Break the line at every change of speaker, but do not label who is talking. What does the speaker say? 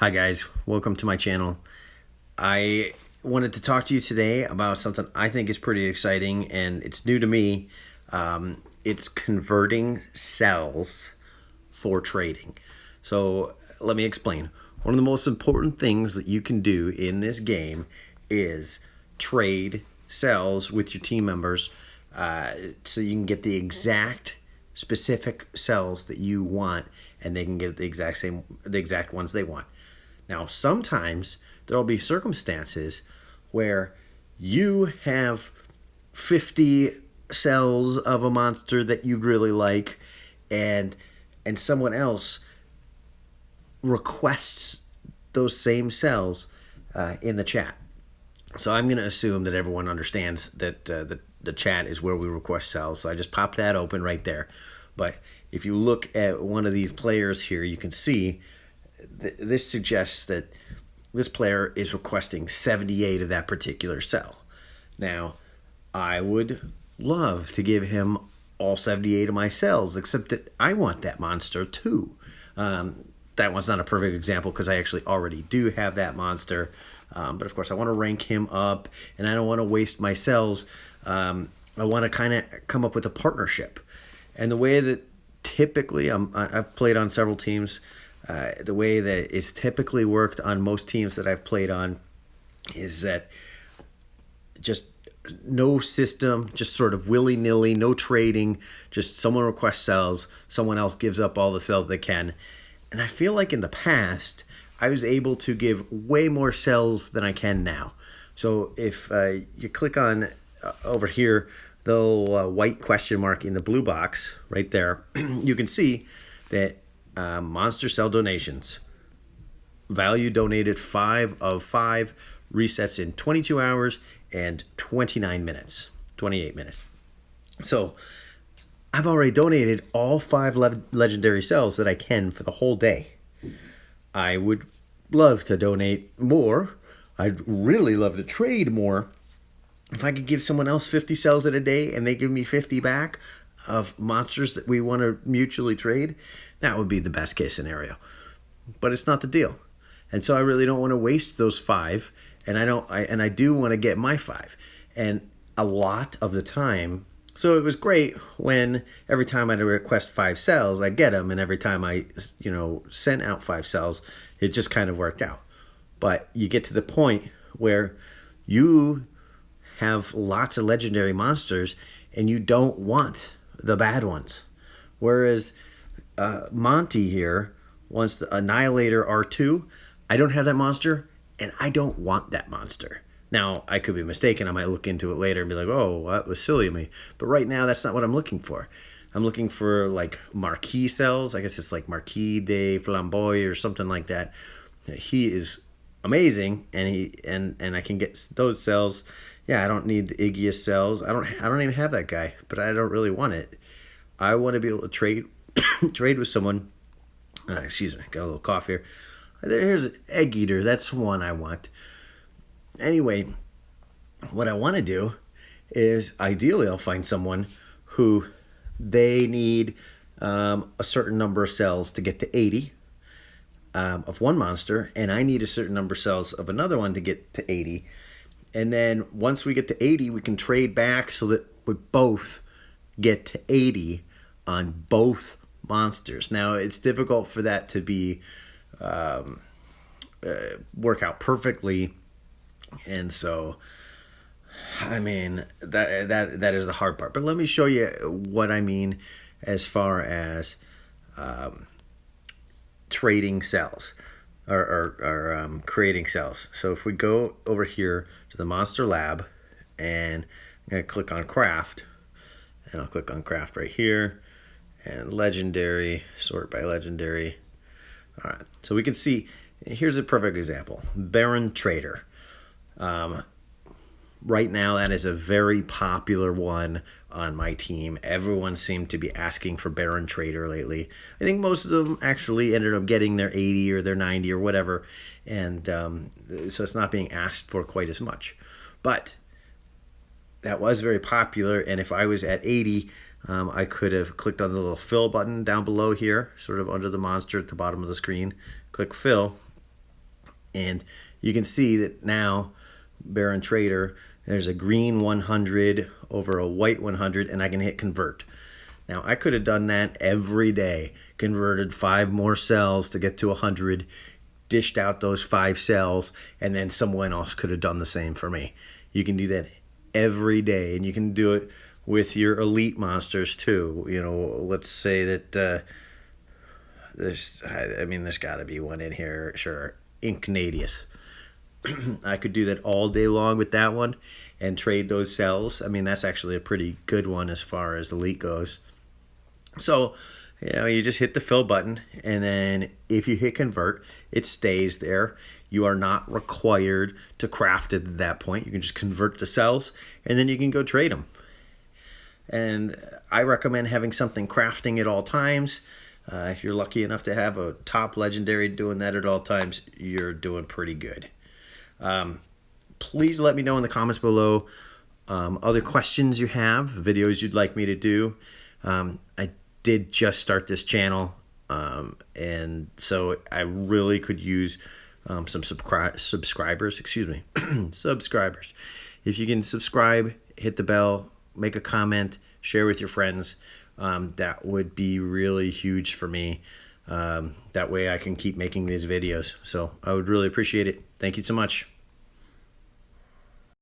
Hi guys, welcome to my channel. I wanted to talk to you today about something I think is pretty exciting and it's new to me. It's converting cells for trading. So let me explain. One of the most important things that you can do in this game is trade cells with your team members so you can get the exact specific cells that you want and they can get the exact ones they want. Now, sometimes there will be circumstances where you have 50 cells of a monster that you really like, and someone else requests those same cells in the chat. So I'm going to assume that everyone understands that the chat is where we request cells. So I just popped that open right there. But if you look at one of these players here, you can see this suggests that this player is requesting 78 of that particular cell. Now, I would love to give him all 78 of my cells, except that I want that monster too. That one's not a perfect example because I actually already do have that monster. But of course, I want to rank him up, and I don't want to waste my cells. I want to kind of come up with a partnership. And the way that typically, I've played on several teams, the way that it's typically worked on most teams that I've played on is that just no system, just sort of willy-nilly, no trading, just someone requests cells, someone else gives up all the cells they can. And I feel like in the past, I was able to give way more cells than I can now. So if you click on over here, the little white question mark in the blue box right there, you can see that monster cell donations. Value donated 5 of 5, resets in 22 hours and 29 minutes, 28 minutes. So I've already donated all 5 legendary cells that I can for the whole day. I would love to donate more. I'd really love to trade more. If I could give someone else 50 cells in a day and they give me 50 back of monsters that we want to mutually trade, that would be the best case scenario. But it's not the deal. And so I really don't want to waste those 5, and I do want to get my 5. And a lot of the time, so it was great when every time I'd request 5 cells, I'd get them, and every time I, sent out 5 cells, it just kind of worked out. But you get to the point where you have lots of legendary monsters and you don't want the bad ones. Whereas Monty here wants the Annihilator R2. I don't have that monster, and I don't want that monster. Now, I could be mistaken. I might look into it later and be like, oh, that was silly of me. But right now, that's not what I'm looking for. I'm looking for, like, Marquis cells. I guess it's like Marquis de Flamboy or something like that. He is amazing, and I can get those cells. Yeah, I don't need the Igneous cells. I don't even have that guy, but I don't really want it. I want to be able to trade with someone. Excuse me, got a little cough here. Here's an Egg Eater. That's one I want. Anyway, what I want to do is ideally I'll find someone who they need a certain number of cells to get to 80 of one monster, and I need a certain number of cells of another one to get to 80. And then once we get to 80, we can trade back so that we both get to 80 on both monsters. Now, it's difficult for that to be work out perfectly, and so I mean that is the hard part. But let me show you what I mean as far as trading cells or creating cells. So if we go over here to the Monster Lab, and I'm going to click on Craft, and I'll click on Craft right here, and Legendary, sort by Legendary. All right, so we can see, here's a perfect example, Baron Trader. Right now, that is a very popular one on my team. Everyone seemed to be asking for Baron Trader lately. I think most of them actually ended up getting their 80 or their 90 or whatever, and so it's not being asked for quite as much. But that was very popular, and if I was at 80, I could have clicked on the little fill button down below here, sort of under the monster at the bottom of the screen, click fill, And you can see that now Baron Trader, there's a green 100 over a white 100, and I can hit convert. Now I could have done that every day, converted 5 more cells to get to 100, dished out those 5 cells, and then someone else could have done the same for me. You can do that every day, and you can do it with your elite monsters too. You know, let's say that there's got to be one in here, sure, Incnadius. I could do that all day long with that one and trade those cells. I mean, that's actually a pretty good one as far as elite goes. So, you know, you just hit the fill button, and then if you hit convert, it stays there. You are not required to craft it at that point. You can just convert the cells, and then you can go trade them. And I recommend having something crafting at all times. If you're lucky enough to have a top legendary doing that at all times, you're doing pretty good. Please let me know in the comments below other questions you have, videos you'd like me to do. I did just start this channel, and so I really could use some subscribers. Excuse me, subscribers. If you can subscribe, hit the bell, make a comment, share with your friends, that would be really huge for me. That way I can keep making these videos. So I would really appreciate it. Thank you so much.